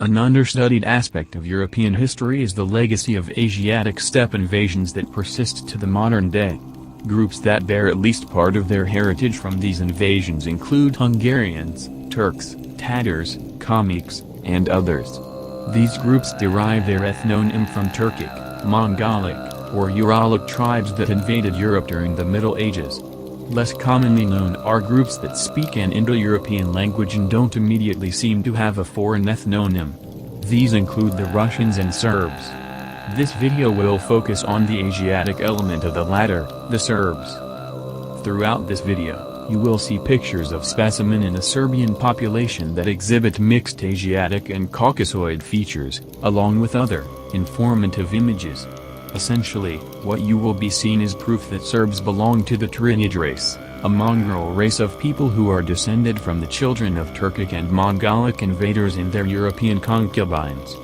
An understudied aspect of European history is the legacy of Asiatic steppe invasions that persist to the modern day. Groups that bear at least part of their heritage from these invasions include Hungarians, Turks, Tatars, Kalmyks, and others. These groups derive their ethnonym from Turkic, Mongolic, or Uralic tribes that invaded Europe during the Middle Ages. Less commonly known are groups that speak an Indo-European language and don't immediately seem to have a foreign ethnonym. These include the Russians and Serbs. This video will focus on the Asiatic element of the latter, the Serbs. Throughout this video, you will see pictures of specimens in the Serbian population that exhibit mixed Asiatic and Caucasoid features, along with other, informative images. Essentially, what you will be seeing is proof that Serbs belong to the Tyranid race, a mongrel race of people who are descended from the children of Turkic and Mongolic invaders and their European concubines.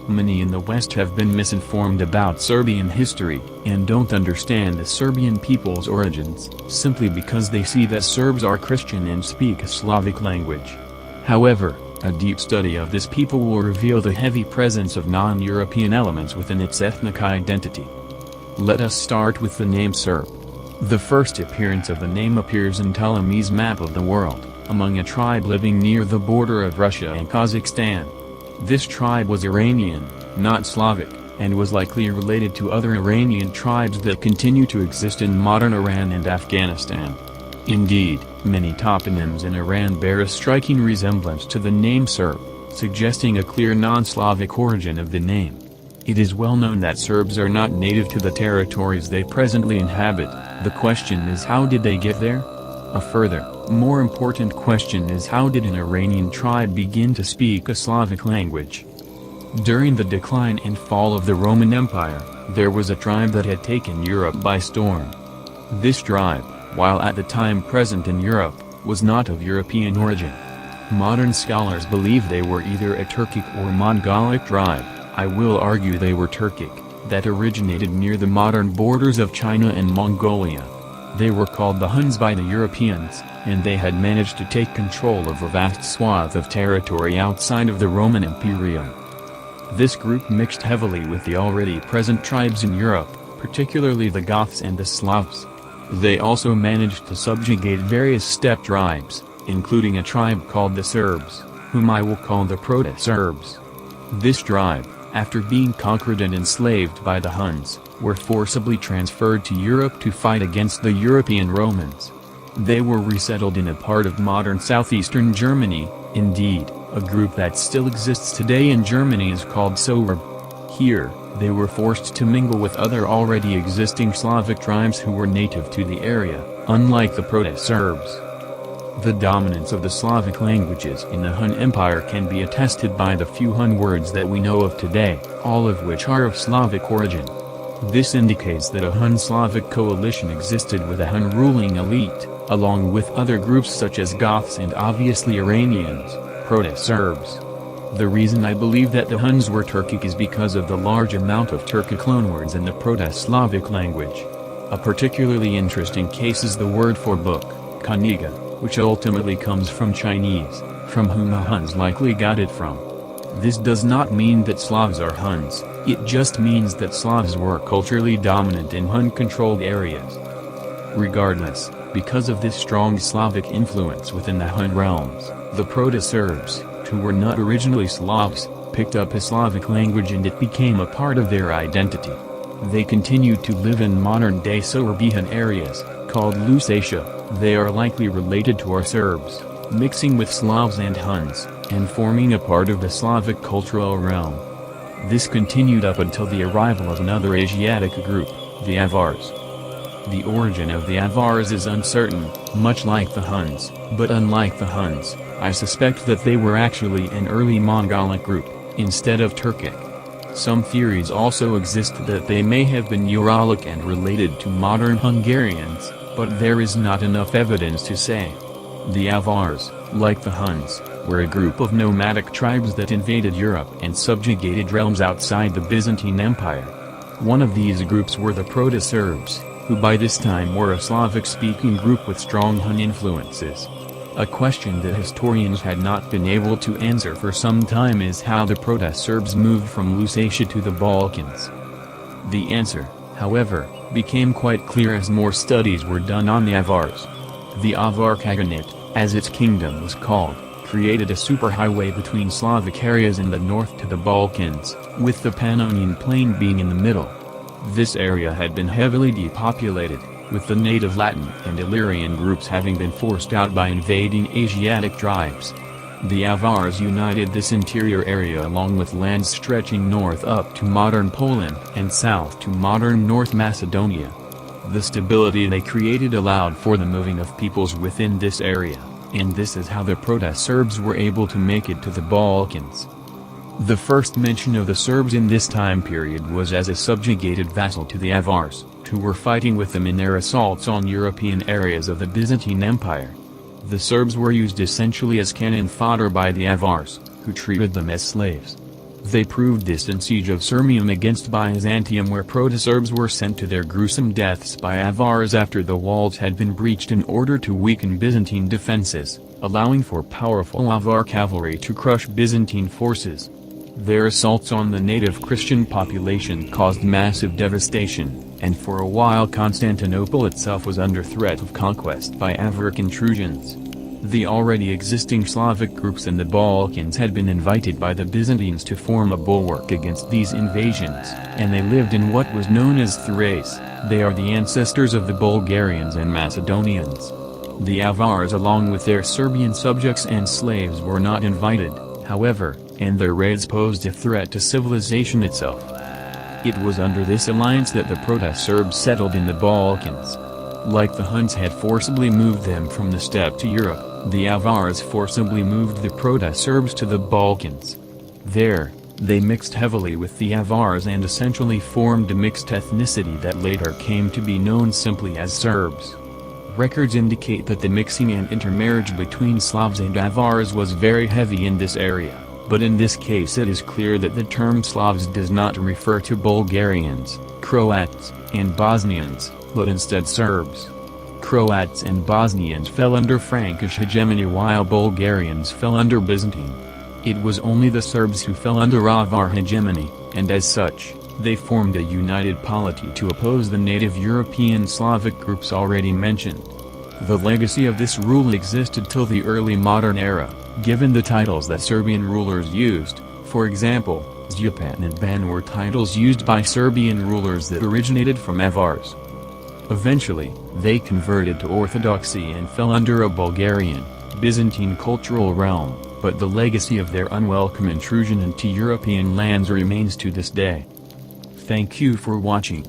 Many in the West have been misinformed about Serbian history, and don't understand the Serbian people's origins, simply because they see that Serbs are Christian and speak a Slavic language. However, a deep study of this people will reveal the heavy presence of non-European elements within its ethnic identity. Let us start with the name Serb. The first appearance of the name appears in Ptolemy's map of the world, among a tribe living near the border of Russia and Kazakhstan. This tribe was Iranian, not Slavic, and was likely related to other Iranian tribes that continue to exist in modern Iran and Afghanistan. Indeed, many toponyms in Iran bear a striking resemblance to the name Serb, suggesting a clear non-Slavic origin of the name. It is well known that Serbs are not native to the territories they presently inhabit. The question is, how did they get there? A further, more important question is, how did an Iranian tribe begin to speak a Slavic language? During the decline and fall of the Roman Empire, there was a tribe that had taken Europe by storm. This tribe, while at the time present in Europe, was not of European origin. Modern scholars believe they were either a Turkic or Mongolic tribe. I will argue they were Turkic, that originated near the modern borders of China and Mongolia. They were called the Huns by the Europeans, and they had managed to take control of a vast swath of territory outside of the Roman Imperium. This group mixed heavily with the already present tribes in Europe, particularly the Goths and the Slavs. They also managed to subjugate various steppe tribes, including a tribe called the Serbs, whom I will call the Proto-Serbs. This tribe, after being conquered and enslaved by the Huns, were forcibly transferred to Europe to fight against the European Romans. They were resettled in a part of modern southeastern Germany. Indeed, a group that still exists today in Germany is called Serb. Here, they were forced to mingle with other already existing Slavic tribes who were native to the area, unlike the Proto-Serbs. The dominance of the Slavic languages in the Hun Empire can be attested by the few Hun words that we know of today, all of which are of Slavic origin. This indicates that a Hun-Slavic coalition existed with a Hun ruling elite, along with other groups such as Goths and obviously Iranians, Proto-Serbs. The reason I believe that the Huns were Turkic is because of the large amount of Turkic loanwords in the Proto-Slavic language. A particularly interesting case is the word for book, kniga, which ultimately comes from Chinese, from whom the Huns likely got it from. This does not mean that Slavs are Huns, it just means that Slavs were culturally dominant in Hun-controlled areas. Regardless, because of this strong Slavic influence within the Hun realms, the Proto-Serbs, who were not originally Slavs, picked up a Slavic language and it became a part of their identity. They continued to live in modern-day Serbian areas, called Lusatia. They are likely related to our Serbs, mixing with Slavs and Huns, and forming a part of the Slavic cultural realm. This continued up until the arrival of another Asiatic group, the Avars. The origin of the Avars is uncertain, much like the Huns, but unlike the Huns, I suspect that they were actually an early Mongolic group, instead of Turkic. Some theories also exist that they may have been Uralic and related to modern Hungarians, but there is not enough evidence to say. The Avars, like the Huns, were a group of nomadic tribes that invaded Europe and subjugated realms outside the Byzantine Empire. One of these groups were the Proto-Serbs, who by this time were a Slavic-speaking group with strong Hun influences. A question that historians had not been able to answer for some time is how the Proto-Serbs moved from Lusatia to the Balkans. The answer, however, became quite clear as more studies were done on the Avars. The Avar Khaganate, as its kingdom was called, created a superhighway between Slavic areas in the north to the Balkans, with the Pannonian Plain being in the middle. This area had been heavily depopulated, with the native Latin and Illyrian groups having been forced out by invading Asiatic tribes. The Avars united this interior area along with lands stretching north up to modern Poland and south to modern North Macedonia. The stability they created allowed for the moving of peoples within this area, and this is how the Proto-Serbs were able to make it to the Balkans. The first mention of the Serbs in this time period was as a subjugated vassal to the Avars, who were fighting with them in their assaults on European areas of the Byzantine Empire. The Serbs were used essentially as cannon fodder by the Avars, who treated them as slaves. They proved this in Siege of Sirmium against Byzantium, where Proto-Serbs were sent to their gruesome deaths by Avars after the walls had been breached in order to weaken Byzantine defenses, allowing for powerful Avar cavalry to crush Byzantine forces. Their assaults on the native Christian population caused massive devastation, and for a while Constantinople itself was under threat of conquest by Avaric intrusions. The already existing Slavic groups in the Balkans had been invited by the Byzantines to form a bulwark against these invasions, and they lived in what was known as Thrace. They are the ancestors of the Bulgarians and Macedonians. The Avars along with their Serbian subjects and slaves were not invited, however, and their raids posed a threat to civilization itself. It was under this alliance that the Proto-Serbs settled in the Balkans. Like the Huns had forcibly moved them from the steppe to Europe, the Avars forcibly moved the Proto-Serbs to the Balkans. There, they mixed heavily with the Avars and essentially formed a mixed ethnicity that later came to be known simply as Serbs. Records indicate that the mixing and intermarriage between Slavs and Avars was very heavy in this area, but in this case it is clear that the term Slavs does not refer to Bulgarians, Croats, and Bosnians, but instead Serbs. Croats and Bosnians fell under Frankish hegemony while Bulgarians fell under Byzantine. It was only the Serbs who fell under Avar hegemony, and as such, they formed a united polity to oppose the native European Slavic groups already mentioned. The legacy of this rule existed till the early modern era, given the titles that Serbian rulers used. For example, Zjupan and Ban were titles used by Serbian rulers that originated from Avars. Eventually, they converted to Orthodoxy and fell under a Bulgarian, Byzantine cultural realm, but the legacy of their unwelcome intrusion into European lands remains to this day. Thank you for watching.